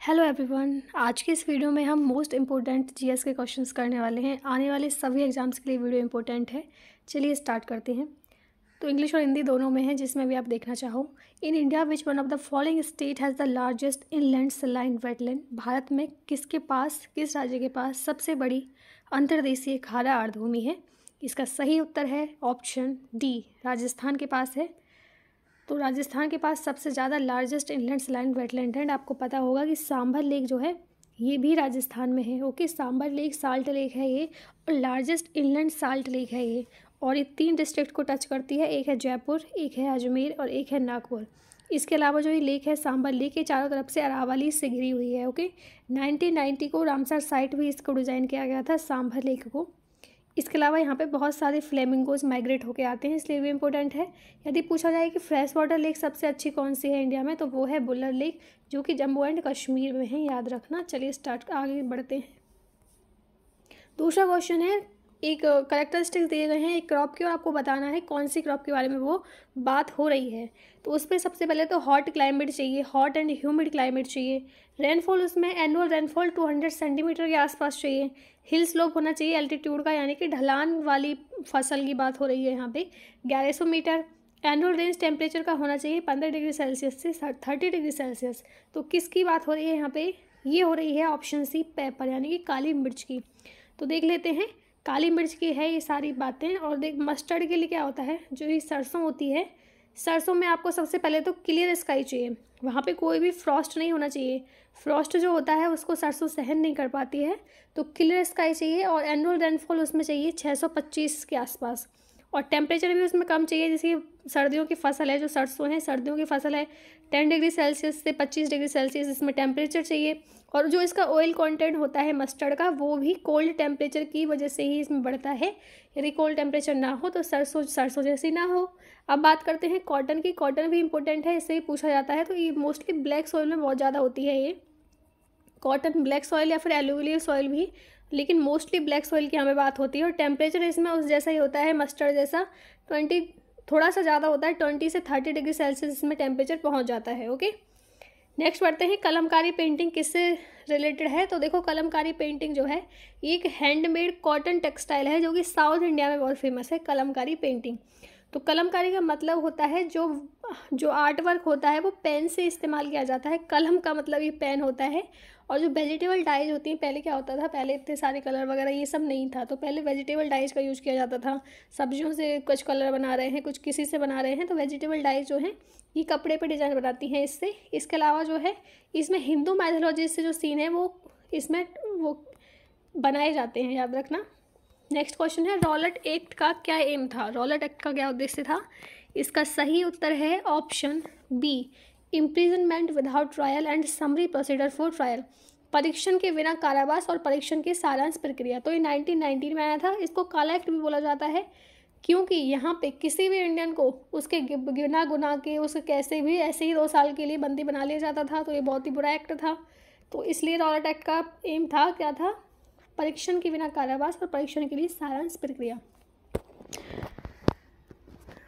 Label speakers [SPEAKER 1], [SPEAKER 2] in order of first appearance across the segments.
[SPEAKER 1] Hello everyone. आज की इस वीडियो में हम मोस्ट इम्पोर्टेंट जीएस के क्वेश्चंस करने वाले हैं। आने वाले सभी एग्जाम्स के लिए वीडियो इम्पोर्टेंट है। चलिए स्टार्ट करते हैं। तो इंग्लिश और हिंदी दोनों में है, जिसमें भी आप देखना चाहो। In India which one of the following state has the largest inland saline wetland. Bharat में किस राज्य के पास सबसे बड़ी अंतर्देशीय खारा आर्द्रभूमि है? इसका सही उत्तर है ऑप्शन डी, राजस्थान के पास है। तो राजस्थान के पास सबसे ज़्यादा लार्जेस्ट इनलैंड सलाइन वेटलैंड है। आपको पता होगा कि सांभर लेक जो है ये भी राजस्थान में है। Okay, sambar lake salt lake है ये, और लार्जेस्ट इनलैंड साल्ट लेक है ये, और ये 3 डिस्ट्रिक्ट को टच करती है। एक है जयपुर, एक है अजमेर और एक है नागपुर। इसके अलावा जो ये लेक है सांभर लेक, ये चारों तरफ से अरावली से घिरी हुई है। ओके, 1990 को रामसर साइट भी इसको डिज़ाइन किया गया था सांभर लेक को। इसके अलावा यहाँ पे बहुत सारे फ्लेमिंगोज माइग्रेट होके आते हैं, इसलिए भी इम्पोर्टेंट है। यदि पूछा जाए कि फ्रेश वाटर लेक सबसे अच्छी कौन सी है इंडिया में, तो वो है बुलर लेक, जो कि जम्मू एंड कश्मीर में है, याद रखना। चलिए स्टार्ट आगे बढ़ते हैं। दूसरा क्वेश्चन है, एक करेक्टरिस्टिक्स दिए गए हैं एक क्रॉप की, और आपको बताना है कौन सी क्रॉप के बारे में वो बात हो रही है। तो उस पर सबसे पहले तो हॉट क्लाइमेट चाहिए, हॉट एंड ह्यूमिड क्लाइमेट चाहिए। रेनफॉल उसमें एनुअल रेनफॉल 200 सेंटीमीटर के आसपास चाहिए। हिल स्लोप होना चाहिए एल्टीट्यूड का, यानी कि ढलान वाली फसल की बात हो रही है यहाँ पे। 1100 मीटर। एनुअल रेंज टेम्परेचर का होना चाहिए 15 डिग्री सेल्सियस से 30 डिग्री सेल्सियस। तो किसकी बात हो रही है यहाँ पे? ये हो रही है ऑप्शन सी, पेपर यानी कि काली मिर्च की। तो देख लेते हैं, काली मिर्च की है ये सारी बातें। और देख, मस्टर्ड के लिए क्या होता है, जो ये सरसों होती है, सरसों में आपको सबसे पहले तो क्लियर स्काई चाहिए, वहाँ पे कोई भी फ्रॉस्ट नहीं होना चाहिए। फ्रॉस्ट जो होता है उसको सरसों सहन नहीं कर पाती है, तो क्लियर स्काई चाहिए। और एनुअल रेनफॉल उसमें चाहिए 625 के आसपास, और टेम्परेचर भी उसमें कम चाहिए। जैसे सर्दियों की फसल है, जो सरसों है सर्दियों की फसल है, 10 डिग्री सेल्सियस से 25 डिग्री सेल्सियस इसमें टेम्परेचर चाहिए। और जो इसका ऑयल कंटेंट होता है मस्टर्ड का, वो भी कोल्ड टेम्परेचर की वजह से ही इसमें बढ़ता है। यदि कोल्ड टेम्परेचर ना हो तो सरसों जैसी ना हो। अब बात करते हैं कॉटन की। कॉटन भी इंपॉर्टेंट है, इससे ही पूछा जाता है। तो ये मोस्टली ब्लैक सॉइल में बहुत ज़्यादा होती है ये कॉटन, ब्लैक सॉइल या फिर एलुवियल सॉइल भी, लेकिन मोस्टली ब्लैक सॉइल की हमें बात होती है। और टेम्परेचर इसमें उस जैसा ही होता है मस्टर्ड जैसा, 20 थोड़ा सा ज़्यादा होता है, 20 से 30 डिग्री सेल्सियस इसमें टेम्परेचर पहुंच जाता है। ओके, नेक्स्ट बढ़ते हैं, कलमकारी पेंटिंग किससे रिलेटेड है? तो देखो, कलमकारी पेंटिंग जो है ये एक हैंडमेड कॉटन टेक्सटाइल है, जो कि साउथ इंडिया में बहुत फेमस है, कलमकारी पेंटिंग। तो कलमकारी का मतलब होता है जो आर्ट वर्क होता है वो पेन से इस्तेमाल किया जाता है। कलम का मतलब ये पेन होता है। और जो वेजिटेबल डाइज होती हैं, पहले क्या होता था, पहले इतने सारे कलर वगैरह ये सब नहीं था, तो पहले वेजिटेबल डाइज का यूज़ किया जाता था। सब्जियों से कुछ कलर बना रहे हैं, कुछ किसी से बना रहे हैं, तो वेजिटेबल डाइज जो हैं ये कपड़े पे डिज़ाइन बनाती हैं इससे। इसके अलावा जो है इसमें हिंदू मैथोलॉजी से जो सीन है वो इसमें वो बनाए जाते हैं, याद रखना। नेक्स्ट क्वेश्चन है, रॉलेट एक्ट का क्या एम था? रॉलेट एक्ट का क्या उद्देश्य था? इसका सही उत्तर है option B, imprisonment without trial and summary procedure for trial. परीक्षण के बिना कारावास और परीक्षण की सारांश प्रक्रिया। तो ये 1919 में आया था। इसको काला एक्ट भी बोला जाता है, क्योंकि यहाँ पे किसी भी इंडियन को उसके बिना गुनाह के उसके कैसे भी ऐसे ही 2 साल के लिए बंदी बना लिया जाता था। तो ये बहुत ही बुरा एक्ट था। तो इसलिए रॉलेट एक्ट का एम था, क्या था? परीक्षण के बिना कारावास और परीक्षण के लिए सारांश प्रक्रिया।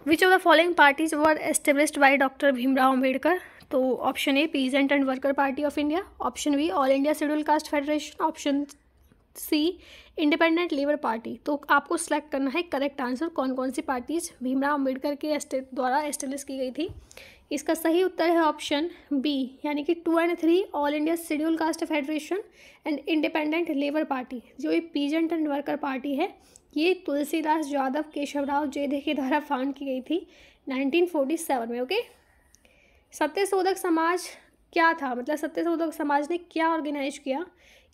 [SPEAKER 1] Which of the following parties were established by doctor Bhimrao Ambedkar? तो option A, peasant and worker party of India. Option B, all India scheduled caste federation. Option C, independent labour party. तो आपको सिलेक्ट करना है करेक्ट आंसर, कौन कौन सी parties Bhimrao Ambedkar के द्वारा establish की गई थी। इसका सही उत्तर है ऑप्शन बी, यानी कि 2 और 3, all India scheduled caste federation and independent labour party. जो ये पीजेंट एंड वर्कर पार्टी है, ये तुलसीदास यादव केशवराव जेधे के द्वारा फाउंड की गई थी 1947 में। ओके, सत्यशोधक समाज क्या था, मतलब सत्यशोधक समाज ने क्या ऑर्गेनाइज किया?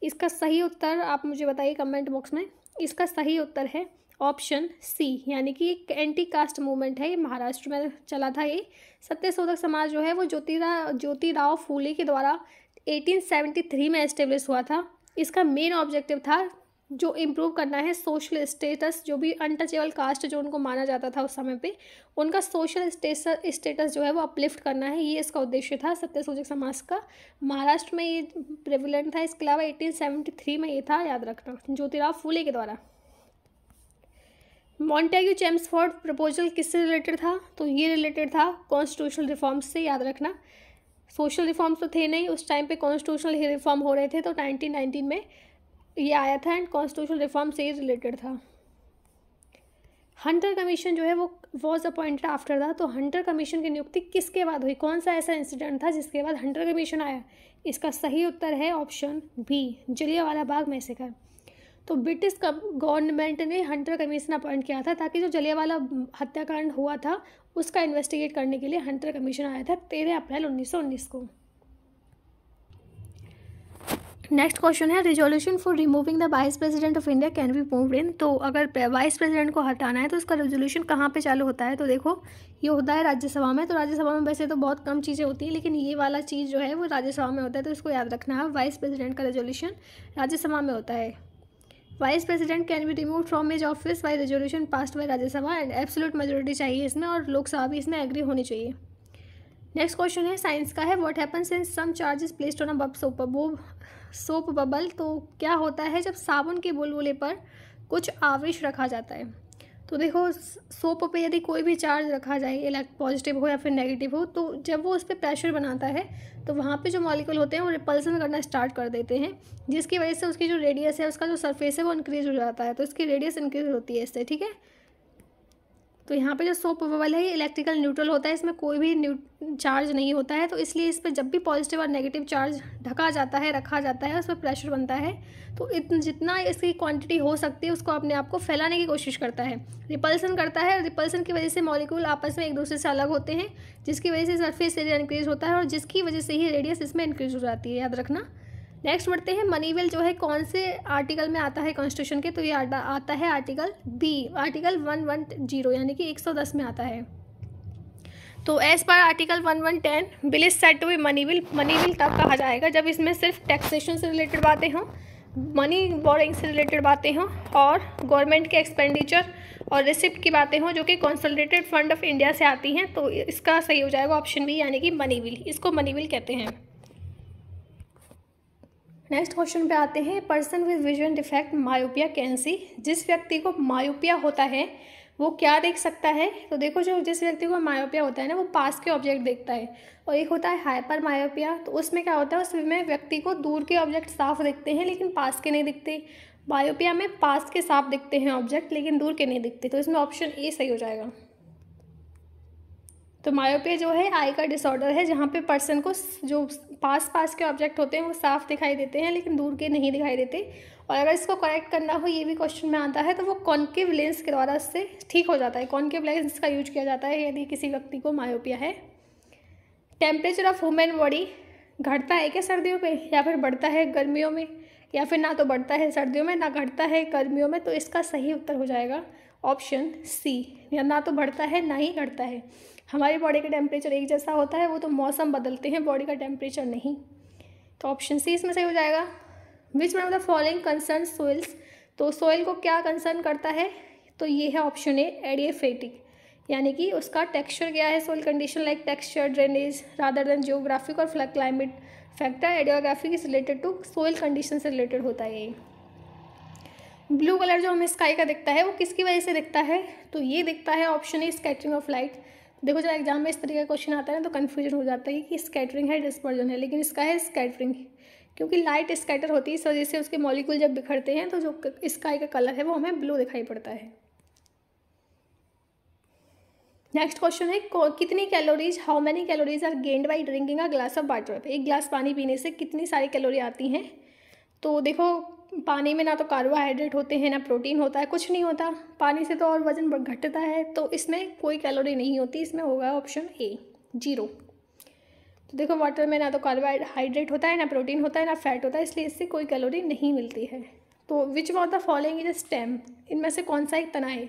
[SPEAKER 1] इसका सही उत्तर आप मुझे बताइए कमेंट बॉक्स में। इसका सही उत्तर है ऑप्शन सी, यानी कि एक एंटी कास्ट मूवमेंट है, ये महाराष्ट्र में चला था। ये सत्यशोधक समाज जो है वो ज्योतिराव फूले के द्वारा 1873 में एस्टेब्लिश हुआ था। इसका मेन ऑब्जेक्टिव था जो इम्प्रूव करना है सोशल स्टेटस, जो भी अनटचेबल कास्ट जो उनको माना जाता था उस समय पे, उनका सोशल स्टेटस जो है वो अपलिफ्ट करना है, ये इसका उद्देश्य था सत्यशोधक समाज का। महाराष्ट्र में ये प्रेवलेंट था। इसके अलावा 1873 में ये था, याद रखना, ज्योतिराव फूले के द्वारा। मॉन्टेग्यू चेम्सफोर्ड प्रपोजल किससे रिलेटेड था? तो ये रिलेटेड था कॉन्स्टिट्यूशनल रिफॉर्म्स से, याद रखना। सोशल रिफॉर्म्स तो थे नहीं उस टाइम पे, कॉन्स्टिट्यूशनल रिफॉर्म हो रहे थे, तो 1919 में ये आया था एंड कॉन्स्टिट्यूशनल रिफॉर्म से रिलेटेड था। हंटर कमीशन जो है वो वॉज अपॉइंटेड आफ्टर द, तो हंटर कमीशन की नियुक्ति किसके बाद हुई, कौन सा ऐसा इंसिडेंट था जिसके बाद हंटर कमीशन आया? इसका सही उत्तर है option B, Jallianwala Bagh massacre. तो ब्रिटिश गवर्नमेंट ने हंटर कमीशन अपॉइंट किया था ताकि जो जलियांवाला हत्याकांड हुआ था उसका इन्वेस्टिगेट करने के लिए हंटर कमीशन आया था 13 अप्रैल 1919 को। नेक्स्ट क्वेश्चन है, resolution for removing the vice president of India can be moved in. तो अगर वाइस प्रेसिडेंट को हटाना है तो उसका रेजोल्यूशन कहाँ पे चालू होता है? तो देखो ये होता है राज्यसभा में। तो राज्यसभा में वैसे तो बहुत कम चीज़ें होती हैं, लेकिन ये वाला चीज़ जो है वो राज्यसभा में होता है, तो इसको याद रखना है। वाइस प्रेसिडेंट का रेजोल्यूशन राज्यसभा में होता है। Vice president can be remove from his office by resolution passed by Rajya Sabha and absolute majority चाहिए इसमें, और लोकसभा भी इसमें एग्री होनी चाहिए। नेक्स्ट क्वेश्चन है साइंस का है, what happens when some charge is placed on a soap bubble. तो क्या होता है जब साबुन के बुलबुले पर कुछ आवेश रखा जाता है? तो देखो सोप पे यदि कोई भी चार्ज रखा जाए, पॉजिटिव हो या फिर नेगेटिव हो, तो जब वो उस पर प्रेशर बनाता है तो वहाँ पे जो मॉलिक्यूल होते हैं वो रिपल्सन करना स्टार्ट कर देते हैं, जिसकी वजह से उसकी जो रेडियस है, उसका जो सरफेस है वो इंक्रीज हो जाता है। तो इसकी रेडियस इंक्रीज होती है इससे, ठीक है। तो यहाँ पे जो सोप बबल है ये इलेक्ट्रिकल न्यूट्रल होता है, इसमें कोई भी चार्ज नहीं होता है, तो इसलिए इस पर जब भी पॉजिटिव और नेगेटिव चार्ज ढका जाता है, रखा जाता है, उस पर प्रेशर बनता है, तो जितना इसकी क्वांटिटी हो सकती है उसको अपने आप को फैलाने की कोशिश करता है, रिपल्सन करता है। रिपल्सन की वजह से मॉलिक्यूल आपस में एक दूसरे से अलग होते हैं, जिसकी वजह से सरफेस एरिया इंक्रीज होता है और जिसकी वजह से ही रेडियस इसमें इंक्रीज हो जाती है, याद रखना। नेक्स्ट बढ़ते हैं, मनी बिल जो है कौन से आर्टिकल में आता है कॉन्स्टिट्यूशन के? तो ये आता है आर्टिकल बी, आर्टिकल 110 यानी कि 110 में आता है। तो as per article 110 bill is said to be money bill. Money bill तब कहा जाएगा जब इसमें सिर्फ टैक्सेशन से रिलेटेड बातें हों, मनी बोरिंग से रिलेटेड बातें हों और गवर्नमेंट के एक्सपेंडिचर और रिसिप्ट की बातें हों जो कि कंसोलिडेटेड फंड ऑफ इंडिया से आती हैं। तो इसका सही हो जाएगा ऑप्शन बी, यानी कि मनी बिल। इसको मनी बिल कहते हैं। नेक्स्ट क्वेश्चन पे आते हैं, person with vision defect myopia can see. जिस व्यक्ति को मायोपिया होता है वो क्या देख सकता है? तो देखो जो जिस व्यक्ति को मायोपिया होता है ना वो पास के ऑब्जेक्ट देखता है, और एक होता है हाइपर मायोपिया। तो उसमें क्या होता है, उसमें व्यक्ति को दूर के ऑब्जेक्ट साफ दिखते हैं लेकिन पास के नहीं दिखते। मायोपिया में पास के साफ दिखते हैं ऑब्जेक्ट लेकिन दूर के नहीं दिखते, तो इसमें ऑप्शन ए सही हो जाएगा। तो मायोपिया जो है आई का डिसऑर्डर है जहाँ पे पर्सन को जो पास के ऑब्जेक्ट होते हैं वो साफ दिखाई देते हैं लेकिन दूर के नहीं दिखाई देते। और अगर इसको करेक्ट करना हो, ये भी क्वेश्चन में आता है, तो वो कॉन्केव लेंस के द्वारा इससे ठीक हो जाता है। कॉन्केव लेंस का यूज किया जाता है यदि किसी व्यक्ति को मायोपिया है। टेम्परेचर ऑफ ह्यूमन बॉडी घटता है क्या सर्दियों में, या फिर बढ़ता है गर्मियों में, या फिर ना तो बढ़ता है सर्दियों में ना घटता है गर्मियों में? तो इसका सही उत्तर हो जाएगा ऑप्शन सी, या ना तो बढ़ता है ना ही घटता है। हमारी बॉडी का टेम्परेचर एक जैसा होता है, वो तो मौसम बदलते हैं, बॉडी का टेम्परेचर नहीं। तो ऑप्शन सी इसमें सही हो जाएगा। विच one of the following concern soils. तो सोइल को क्या कंसर्न करता है? तो ये है ऑप्शन ए, एडियाफेटिक, यानी कि उसका टेक्सचर क्या है, soil condition like texture, drainage rather than geographic और climate factor. Edaphic is related to soil condition से रिलेटेड होता है ये। ब्लू कलर जो हमें स्काई का दिखता है वो किसकी वजह से दिखता है? तो ये दिखता है option A, scattering of light. देखो जब एग्जाम में इस तरीके का क्वेश्चन आता है ना तो कन्फ्यूजन हो जाता है कि स्कैटरिंग है डिस्पर्जन है, लेकिन इसका है स्कैटरिंग, क्योंकि लाइट स्कैटर होती है, इस वजह से उसके मॉलिक्यूल जब बिखरते हैं तो जो स्काई का कलर है वो हमें ब्लू दिखाई पड़ता है। नेक्स्ट क्वेश्चन है, कितनी calories, how many calories are gained by drinking a glass of water. एक गिलास पानी पीने से कितनी सारी कैलोरी आती हैं? तो देखो पानी में ना तो कार्बोहाइड्रेट होते हैं ना प्रोटीन होता है, कुछ नहीं होता। पानी से तो और वजन घटता है, तो इसमें कोई कैलोरी नहीं होती, इसमें होगा ऑप्शन ए, 0। तो देखो वाटर में ना तो कार्बोहाइड्रेट होता है ना प्रोटीन होता है ना फैट होता है, इसलिए इससे कोई कैलोरी नहीं मिलती है। तो विच of the following is stem, इनमें से कौन सा एक तना है?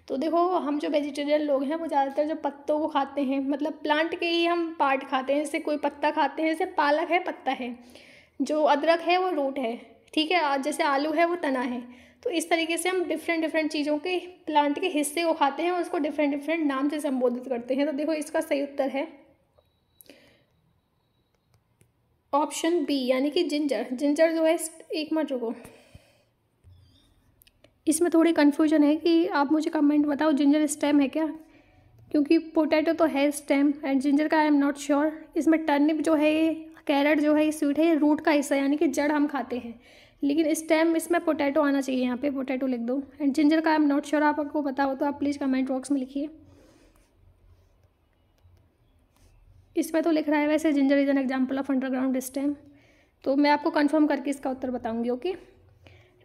[SPEAKER 1] तो देखो हम जो वेजिटेरियन लोग हैं वो ज़्यादातर जो पत्तों को खाते हैं, मतलब प्लांट के ही हम पार्ट खाते हैं, जैसे कोई पत्ता खाते हैं, जैसे पालक है पत्ता है, जो अदरक है वो रूट है, ठीक है, जैसे आलू है वो तना है। तो इस तरीके से हम डिफरेंट चीज़ों के प्लांट के हिस्से को खाते हैं और उसको डिफरेंट नाम से संबोधित करते हैं। तो देखो इसका सही उत्तर है ऑप्शन बी, यानी कि जिंजर। जिंजर जो है, एक मिनट रुको, इसमें थोड़ी कन्फ्यूजन है कि आप मुझे कमेंट बताओ जिंजर स्टेम है क्या, क्योंकि पोटैटो तो है स्टेम एंड जिंजर का आई एम नॉट श्योर। इसमें टर्निप जो है, ये कैरेट जो है, ये स्वीट है, ये रूट का हिस्सा यानी कि जड़ हम खाते हैं, लेकिन स्टेम इसमें पोटैटो आना चाहिए, यहाँ पे पोटैटो लिख दो। एंड जिंजर का आई एम नॉट श्योर, आपको पता हो तो आप प्लीज़ कमेंट बॉक्स में लिखिए। इसमें तो लिख रहा है वैसे ginger is an example of underground stem, तो मैं आपको कंफर्म करके इसका उत्तर बताऊंगी। ओके,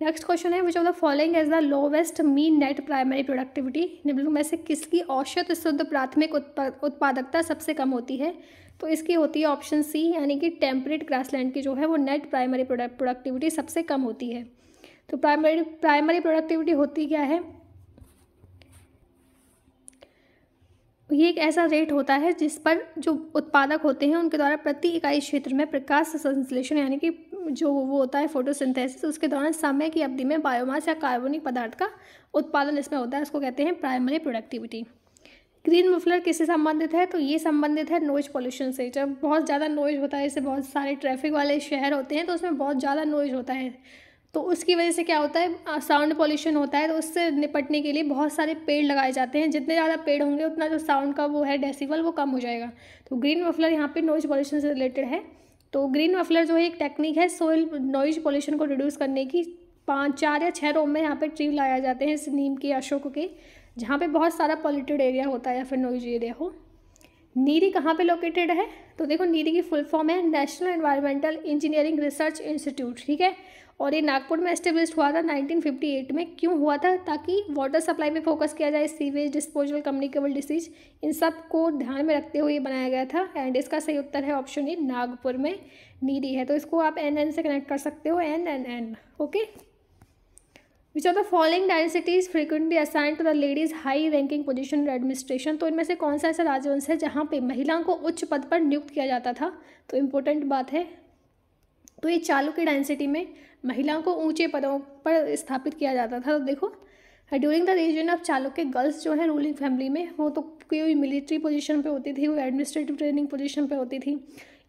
[SPEAKER 1] नेक्स्ट क्वेश्चन है which of the following as the lowest mean net primary productivity, निम्नलिखित में से किसकी औसत शुद्ध प्राथमिक उत्पादकता सबसे कम होती है? तो इसकी होती है ऑप्शन सी, यानी कि टेम्परेट ग्रासलैंड की जो है वो नेट प्राइमरी प्रोडक्टिविटी सबसे कम होती है। तो प्राइमरी प्रोडक्टिविटी होती क्या है? ये एक ऐसा रेट होता है जिस पर जो उत्पादक होते हैं उनके द्वारा प्रति इकाई क्षेत्र में प्रकाश संश्लेषण यानी कि जो वो होता है फोटोसिंथेसिस, उसके दौरान समय की अवधि में बायोमास या कार्बनिक पदार्थ का उत्पादन इसमें होता है, उसको कहते हैं प्राइमरी प्रोडक्टिविटी। ग्रीन मफलर किससे संबंधित है? तो ये संबंधित है नॉइज पोल्यूशन से। जब बहुत ज़्यादा नॉइज होता है, जैसे बहुत सारे ट्रैफिक वाले शहर होते हैं तो उसमें बहुत ज़्यादा नॉइज होता है, तो उसकी वजह से क्या होता है, साउंड पोल्यूशन होता है। तो उससे निपटने के लिए बहुत सारे पेड़ लगाए जाते हैं, जितने ज़्यादा पेड़ होंगे उतना जो साउंड का वो है डेसिबल वो कम हो जाएगा। तो ग्रीन मफलर यहाँ पे नॉइज पोल्यूशन से रिलेटेड है। तो ग्रीन मफलर जो है एक टेक्निक है सोइल नॉइज पोल्यूशन को रिड्यूस करने की। 4 या 6 रो में यहाँ पे ट्री लगाए जाते हैं इस नीम के, अशोक के, जहाँ पे बहुत सारा पॉल्यूटेड एरिया होता है या फिर नॉइज एरिया हो। नीरी कहाँ पे लोकेटेड है? तो देखो नीरी की फुल फॉर्म है national environmental engineering research institute, ठीक है। और ये नागपुर में एस्टेब्लिश हुआ था 1958 में। क्यों हुआ था? ताकि वाटर सप्लाई पे फोकस किया जाए, सीवेज डिस्पोजल, कम्युनिकेबल डिसीज, इन सब को ध्यान में रखते हुए बनाया गया था। एंड इसका सही उत्तर है ऑप्शन ए, नागपुर में नीरी है। तो इसको आप एन से कनेक्ट कर सकते हो, एन। Okay, which of the following dynasties frequently assigned to the ladies high ranking position in administration, तो इनमें से कौन सा ऐसा राजवंश है जहाँ पे महिलाओं को उच्च पद पर नियुक्त किया जाता था? तो इम्पोर्टेंट बात है, तो ये चालुक्य डायनेसिटी में महिलाओं को ऊंचे पदों पर स्थापित किया जाता था। तो देखो during the reign of Chalukya, girls जो है रूलिंग फैमिली में, वो तो कोई मिलिट्री पोजीशन पे होती थी, वो एडमिनिस्ट्रेटिव ट्रेनिंग पोजीशन पे होती थी।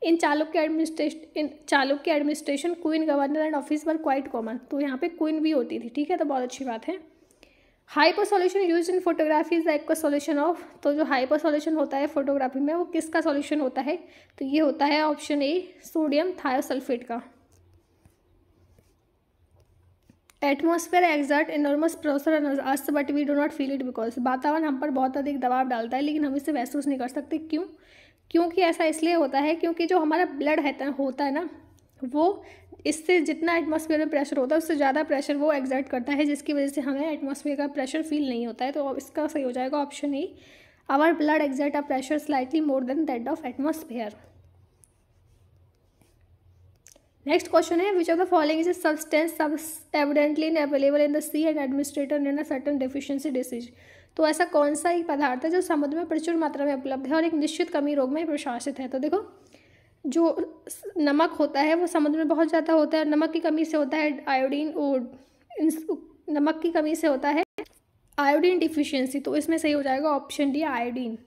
[SPEAKER 1] In Chalukya administration queen, governor and office were quite common, तो यहाँ पे क्वीन भी होती थी, ठीक है, तो बहुत अच्छी बात है। Hyper solution use in photography is the solution of, तो जो हाइपर सॉल्यूशन होता है फोटोग्राफी में वो किसका सॉल्यूशन होता है? तो ये होता है ऑप्शन ए, सोडियम थायोसल्फेट का। Atmosphere exert enormous pressure on us but we do not feel it because, वातावरण हम पर बहुत अधिक दबाव डालता है लेकिन हम इसे महसूस नहीं कर सकते। क्यों? क्योंकि ऐसा इसलिए होता है क्योंकि जो हमारा ब्लड होता है ना, वो इससे जितना एटमॉस्फेयर में प्रेशर होता है उससे ज़्यादा प्रेशर वो एक्सर्ट करता है, जिसकी वजह से हमें एटमॉस्फेयर का प्रेशर फील नहीं होता है। तो इसका सही हो जाएगा option A, our blood exert a pressure slightly more than that of atmosphere. Next question है which of the following is substance evidently available in the sea and administrator in a certain deficiency disease, तो ऐसा कौन सा एक पदार्थ है जो समुद्र में प्रचुर मात्रा में उपलब्ध है और एक निश्चित कमी रोग में प्रशासित है? तो देखो जो नमक होता है वो समुद्र में बहुत ज़्यादा होता है, नमक की कमी से होता है आयोडीन, नमक की कमी से होता है आयोडीन डिफिशियंसी, तो इसमें सही हो जाएगा ऑप्शन डी, आयोडीन,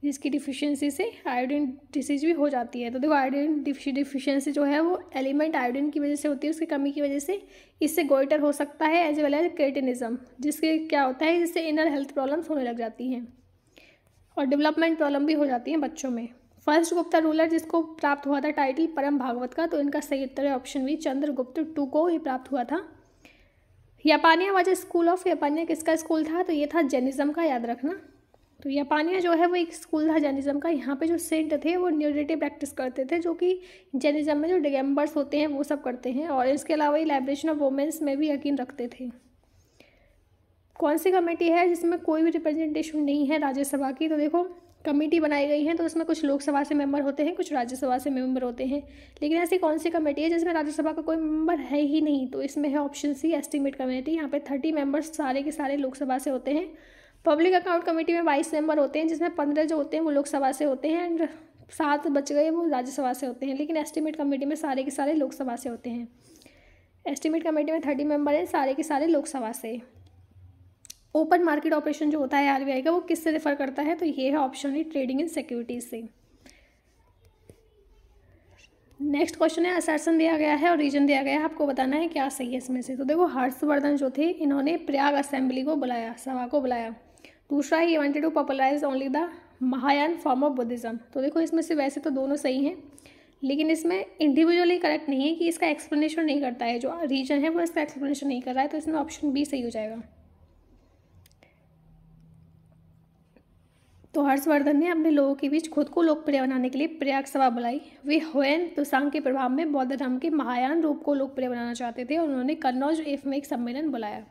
[SPEAKER 1] जिसकी डिफिशियंसी से आयोडीन डिसीज भी हो जाती है। तो देखो आयोडीन डिफिशियंसी जो है वो एलिमेंट आयोडीन की वजह से होती है, उसकी कमी की वजह से इससे गोइटर हो सकता है एज वेल एज क्रेटिनिज्म, जिसके क्या होता है जिससे इनर हेल्थ प्रॉब्लम्स होने लग जाती हैं और डेवलपमेंट प्रॉब्लम भी हो जाती हैं बच्चों में। फर्स्ट गुप्ता रूलर जिसको प्राप्त हुआ था टाइटल परम भागवत का, तो इनका सही उत्तर है ऑप्शन बी, चंद्रगुप्त टू को ये प्राप्त हुआ था। यापानिया वाज स्कूल ऑफ, यापानिया किसका स्कूल था? तो ये था जैनिज्म का, याद रखना। तो यापानिया जो है वो एक स्कूल था जैनिज्म का। यहाँ पे जो सेंट थे वो न्यूडिटी प्रैक्टिस करते थे, जो कि जैनिज्म में जो डिगेम्बर्स होते हैं वो सब करते हैं, और इसके अलावा ये लाइब्रेशन ऑफ वुमेन्स में भी यकीन रखते थे। कौन सी कमेटी है जिसमें कोई भी रिप्रेजेंटेशन नहीं है राज्यसभा की? तो देखो कमेटी बनाई गई है तो उसमें कुछ लोकसभा से मेंबर होते हैं, कुछ राज्यसभा से मेंबर होते हैं, लेकिन ऐसी कौन सी कमेटी है जिसमें राज्यसभा का कोई मेंबर है ही नहीं? तो इसमें है ऑप्शन सी, एस्टीमेट कमेटी। यहाँ पे 30 मेंबर्स सारे के सारे लोकसभा से होते हैं। पब्लिक अकाउंट कमेटी में 22 मेंबर होते हैं, जिसमें 15 जो होते हैं वो लोकसभा से होते हैं एंड 7 बच गए वो राज्यसभा से होते हैं, लेकिन एस्टीमेट कमेटी में सारे के सारे लोकसभा से होते हैं। एस्टीमेट कमेटी में 30 मेंबर हैं, सारे के सारे लोकसभा से। ओपन मार्केट ऑपरेशन जो होता है आरबीआई का, वो किससे रेफर करता है? तो ये है option E, trading in securities से। नेक्स्ट क्वेश्चन है, असर्शन दिया गया है और रीजन दिया गया है, आपको बताना है क्या सही है इसमें से। तो देखो हर्षवर्धन जो थे इन्होंने प्रयाग असेंबली को बुलाया, सभा को बुलाया, दूसरा है he wanted to popularize only the Mahayana form of Buddhism. तो देखो इसमें से वैसे तो दोनों सही हैं, लेकिन इसमें इंडिविजुअली करेक्ट नहीं है कि इसका एक्सप्लेनेशन नहीं करता है, जो रीजन है वो इसका एक्सप्लेनेशन नहीं कर रहा है, तो इसमें ऑप्शन बी सही हो जाएगा। तो हर्षवर्धन ने अपने लोगों के बीच खुद को लोकप्रिय बनाने के लिए प्रयाग सभा बुलाई। वे हुएन त्सुआंग के प्रभाव में बौद्ध धर्म के महायान रूप को लोकप्रिय बनाना चाहते थे और उन्होंने कन्नौज में एक सम्मेलन बुलाया।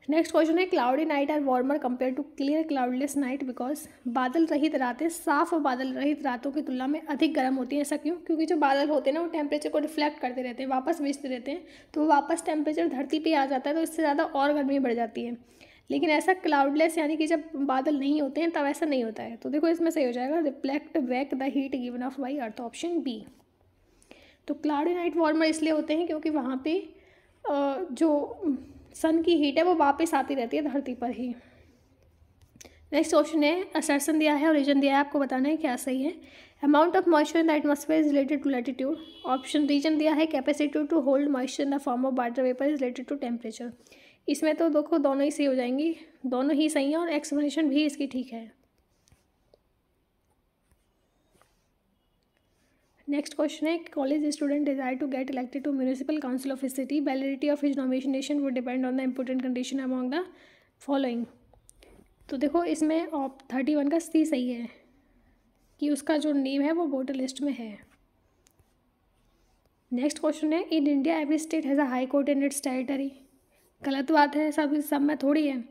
[SPEAKER 1] नेक्स्ट क्वेश्चन है, cloudy night are warmer compare to clear cloudless night because बादल रहित रातें साफ और बादल रहित रातों की तुलना में अधिक गर्म होती हैं। ऐसा क्यों? क्योंकि जो बादल होते हैं ना वो टेम्परेचर को रिफ्लेक्ट करते रहते हैं, वापस भेजते रहते हैं, तो वो वापस टेम्परेचर धरती पे आ जाता है, तो इससे ज़्यादा और गर्मी बढ़ जाती है। लेकिन ऐसा क्लाउडलेस यानी कि जब बादल नहीं होते हैं तब ऐसा नहीं होता है। तो देखो इसमें सही हो जाएगा, reflect back the heat given off by earth, option B. तो क्लाउडी नाइट वार्मर इसलिए होते हैं क्योंकि वहाँ पे जो सन की हीट है वो वापस आती रहती है धरती पर ही। नेक्स्ट क्वेश्चन है, असर्शन दिया है और रीजन दिया है, आपको बताना है क्या सही है। Amount of moisture in the atmosphere is related to latitude. Option reason दिया है, capacity to hold moisture in the form of water vapour is related to temperature. इसमें तो देखो दोनों ही सही हो जाएंगी, दोनों ही सही हैं और एक्सप्लेनेशन भी इसकी ठीक है। नेक्स्ट क्वेश्चन है, college student desire to get elected to municipal council of his city, validity of his nomination would depend on the important condition among the following. तो देखो इसमें 31 का सी सही है कि उसका जो नेम है वो वोटर लिस्ट में है। नेक्स्ट क्वेश्चन है, in India every state has a high court in its territory. गलत बात है, सब में थोड़ी है।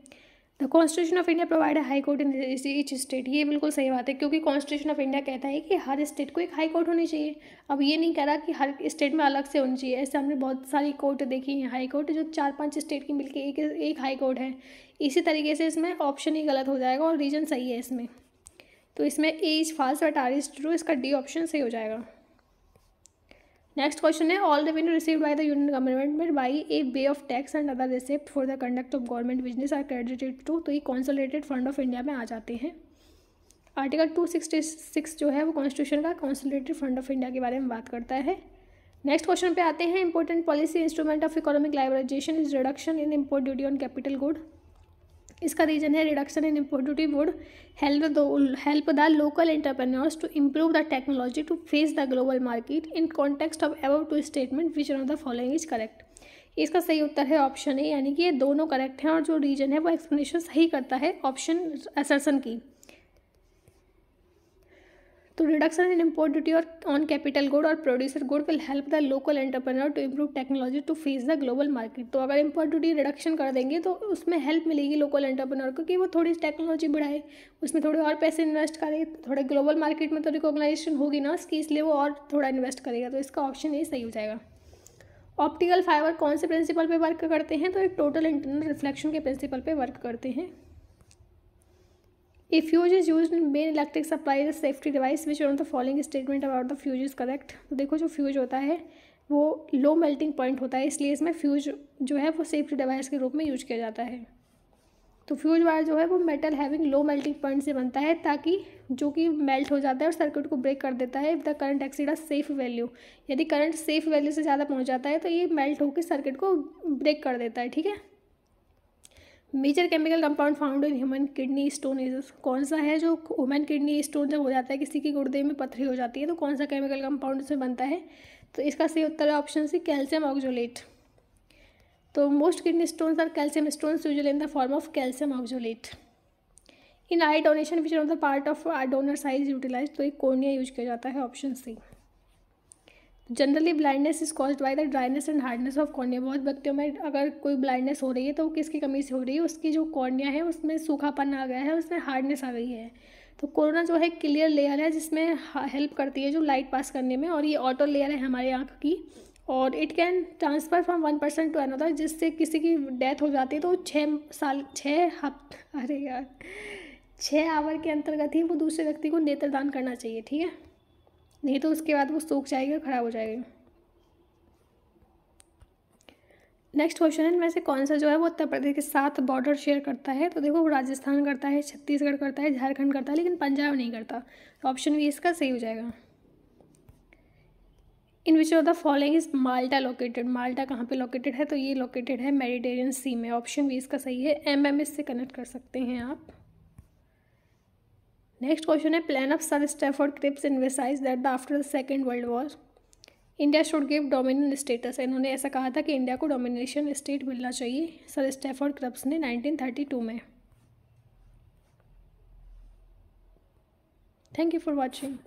[SPEAKER 1] The constitution of India provide high court in each state, ये बिल्कुल सही बात है, क्योंकि कॉन्स्टिट्यूशन ऑफ इंडिया कहता है कि हर स्टेट को एक हाई कोर्ट होनी चाहिए। अब ये नहीं कह रहा कि हर स्टेट में अलग से होनी चाहिए। ऐसे हमने बहुत सारी कोर्ट देखी हैं हाई कोर्ट, जो 4-5 स्टेट की मिलकर एक हाई कोर्ट है। इसी तरीके से इसमें ऑप्शन ही गलत हो जाएगा और रीजन सही है इसमें। तो इसमें A is false but R is true, इसका डी ऑप्शन सही हो जाएगा। नेक्स्ट क्वेश्चन है, all revenue received by the union government by a way of tax and other receipt for the conduct of government business are credited to, तो ये consolidated fund of India में आ जाते हैं। Article 266 जो है वो constitution का कंसोलिडेटेड फंड ऑफ इंडिया के बारे में बात करता है। नेक्स्ट क्वेश्चन पे आते हैं, important policy instrument of economic liberalisation is reduction in import duty on capital good. इसका रीजन है, reduction in import duty would help the local entrepreneurs to improve the technology to face the global market in context of above two statement which one of the following is correct. इसका सही उत्तर है option ए, यानी कि ये दोनों correct हैं और जो रीजन है वो एक्सप्लेनेशन सही करता है ऑप्शन असर्शन की। तो रिडक्शन इन इम्पोर्ट ड्यूटी और ऑन कैपिटल गुड और producer good will help the local entrepreneur to improve technology to face the global market. तो अगर इम्पोर्ट ड्यूटी रिडक्शन कर देंगे तो उसमें हेल्प मिलेगी लोकल एंटरप्रेन्योर को कि वो थोड़ी टेक्नोलॉजी बढ़ाए, उसमें थोड़े और पैसे इन्वेस्ट करे, थोड़े ग्लोबल मार्केट में तो रिकॉग्नाइजेशन होगी ना उसकी, इसलिए वो और थोड़ा इन्वेस्ट करेगा। तो इसका ऑप्शन ए सही हो जाएगा। ऑप्टिकल फाइबर कौन से प्रिंसिपल पे वर्क करते हैं? तो एक टोटल इंटरनल रिफ्लेक्शन के प्रिंसिपल पे वर्क करते हैं। A fuse is used in main electric supply as a safety device. Which one of the following statement about the fuse is correct? तो देखो जो फ्यूज होता है वो लो मेल्टिंग पॉइंट होता है, इसलिए इसमें फ्यूज जो है वो सेफ्टी डिवाइस के रूप में यूज किया जाता है। तो फ्यूज वायर जो है वो metal having low melting point से बनता है, ताकि जो कि मेल्ट हो जाता है और सर्किट को ब्रेक कर देता है if the current exceed a safe value. यदि करंट सेफ वैल्यू से ज़्यादा पहुँच जाता है तो ये मेल्ट होकर सर्किट को ब्रेक कर देता है। ठीक है। Major chemical compound found in human kidney stone is, कौन सा है जो ह्यूमन किडनी स्टोन जब हो जाता है किसी की गुर्दे में पथरी हो जाती है तो कौन सा केमिकल कंपाउंड उसमें बनता है? तो इसका सही उत्तर है ऑप्शन सी, कैल्शियम ऑक्सोलेट। तो most kidney stones are calcium stones usually in the form of calcium oxalate. In eye donation which of the part of donor size utilise, तो एक कॉर्निया यूज किया जाता है, option C. Generally blindness is caused by the dryness and hardness of cornea. बहुत व्यक्तियों में अगर कोई ब्लाइंडनेस हो रही है तो वो किसकी कमी से हो रही है? उसकी जो कॉर्निया है उसमें सूखापन आ गया है, उसमें हार्डनेस आ गई है। तो कोरोना जो है क्लियर लेयर है जिसमें हेल्प करती है जो लाइट पास करने में, और ये ऑटो लेयर है हमारी आँख की, और it can transfer from one person to another, जिससे किसी की डेथ हो जाती है तो 6 आवर के अंतर्गत ही वो दूसरे व्यक्ति को नेत्रदान करना चाहिए। ठीक है, नहीं तो उसके बाद वो सूख जाएगी और ख़राब हो जाएगी। नेक्स्ट क्वेश्चन है, इनमें से कौन सा जो है वो उत्तर प्रदेश के साथ बॉर्डर शेयर करता है? तो देखो राजस्थान करता है, छत्तीसगढ़ करता है, झारखंड करता है, लेकिन पंजाब नहीं करता। तो ऑप्शन बी इसका सही हो जाएगा। In which of the following is Malta located, Malta कहाँ पे लोकेटेड है? तो ये लोकेटेड है मेडिटेरियन सी में, ऑप्शन बी इसका सही है। MMS से कनेक्ट कर सकते हैं आप। नेक्स्ट क्वेश्चन है, plan of sir Stafford Cripps envisages that the after the second world war India should give dominion status. इन्होंने ऐसा कहा था कि इंडिया को डोमिनेशन स्टेट मिलना चाहिए सर स्टैफोर्ड क्रिप्स ने 1932 में। Thank you for watching.